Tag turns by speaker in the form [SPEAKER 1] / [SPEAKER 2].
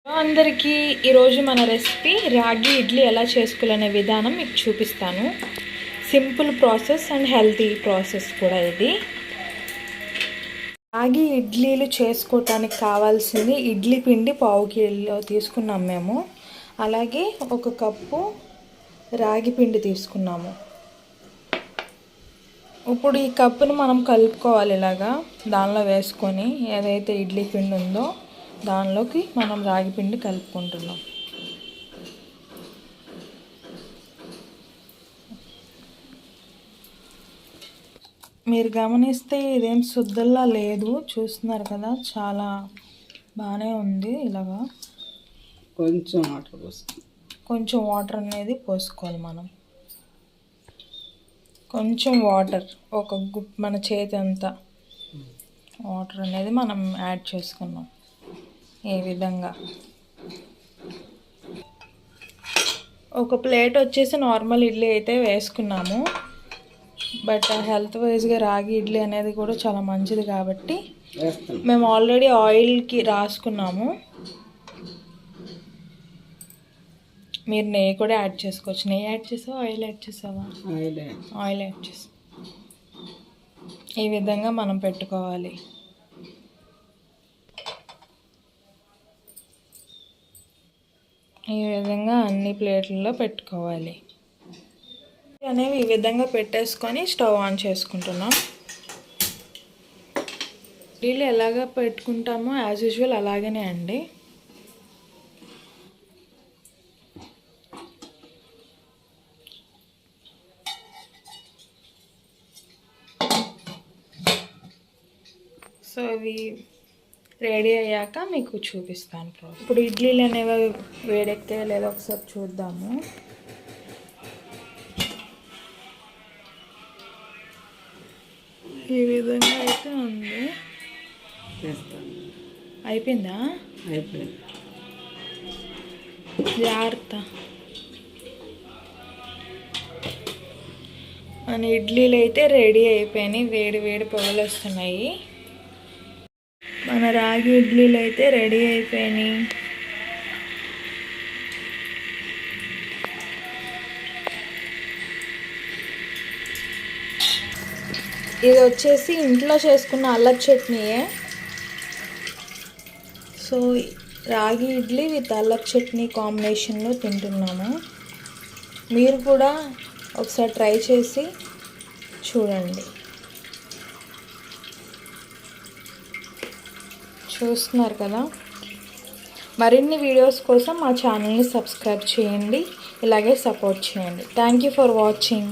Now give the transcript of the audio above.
[SPEAKER 1] అందరికీ ఈరోజు మన రెసిపీ రాగి ఇడ్లీ ఎలా చేసుకోవాలనే విధానం మీకు చూపిస్తాను. Simple process and healthy process కూడా ఇది. రాగి ఇడ్లీలు చేసుకోవటానికి కావాల్సింది ఇడ్లీ పిండి 1/2 కిలో తీసుకున్నాం మేము. అలాగే 1 కప్పు రాగి పిండి తీసుకున్నాము. ఇప్పుడు ఈ కప్పును మనం కలుపుకోవాలి. ఇలాగా దానిలో వేసుకొని ఏదైతే ఇడ్లీ పిండి ఉందో దానిలోకి మనం రాగి పిండి కలుపుకుంటున్నాం. మీరు గమనిస్తే ఇదేం శుద్ధల్లా లేదు, చూస్తున్నారు కదా, చాలా బాగానే ఉంది. ఇలాగా కొంచెం వాటర్ అనేది పోసుకోవాలి. మనం కొంచెం వాటర్, మన చేతి అంతా వాటర్ అనేది మనం యాడ్ చేసుకున్నాం. ఈ విధంగా ఒక ప్లేట్ వచ్చేసి నార్మల్ ఇడ్లీ అయితే వేసుకున్నాము. బట్ హెల్త్ వైజ్గా రాగి ఇడ్లీ అనేది కూడా చాలా మంచిది కాబట్టి మేము ఆల్రెడీ ఆయిల్కి రాసుకున్నాము. మీరు నెయ్యి కూడా యాడ్ చేసుకోవచ్చు. నెయ్యి యాడ్ చేసావా, ఆయిల్ యాడ్ చేసావా? ఆయిల్ యాడ్ చేసా. ఈ విధంగా మనం పెట్టుకోవాలి. ఈ విధంగా అన్ని ప్లేట్లలో పెట్టుకోవాలి. అనేవి ఈ విధంగా పెట్టేసుకొని స్టవ్ ఆన్ చేసుకుంటున్నాం. ఇడ్లీలు ఎలాగ పెట్టుకుంటామో యాజ్ యూజువల్ అలాగనే అండి. సో ఇవి రెడీ అయ్యాక మీకు చూపిస్తాను. ఇప్పుడు ఇడ్లీలు అనేవి వేడెక్కే లేదా ఒకసారి చూద్దాము. ఈ విధంగా అయితే ఉంది. అయిపోయిందా? అయిపోయింది. జాగ్రత్త. మన ఇడ్లీలు అయితే రెడీ అయిపోయినాయి. వేడి వేడి పొగలు వస్తున్నాయి. మన రాగి ఇడ్లీలు అయితే రెడీ అయిపోయినాయి. ఇది వచ్చేసి ఇంట్లో చేసుకున్న అల్లం చట్నీయే. సో రాగి ఇడ్లీ విత్ అల్లం చట్నీ కాంబినేషన్లో తింటున్నాము. మీరు కూడా ఒకసారి ట్రై చేసి చూడండి. చూస్తున్నారు కదా. మరిన్ని వీడియోస్ కోసం మా ఛానల్ని సబ్స్క్రైబ్ చేయండి, ఇలాగే సపోర్ట్ చేయండి. Thank you for watching.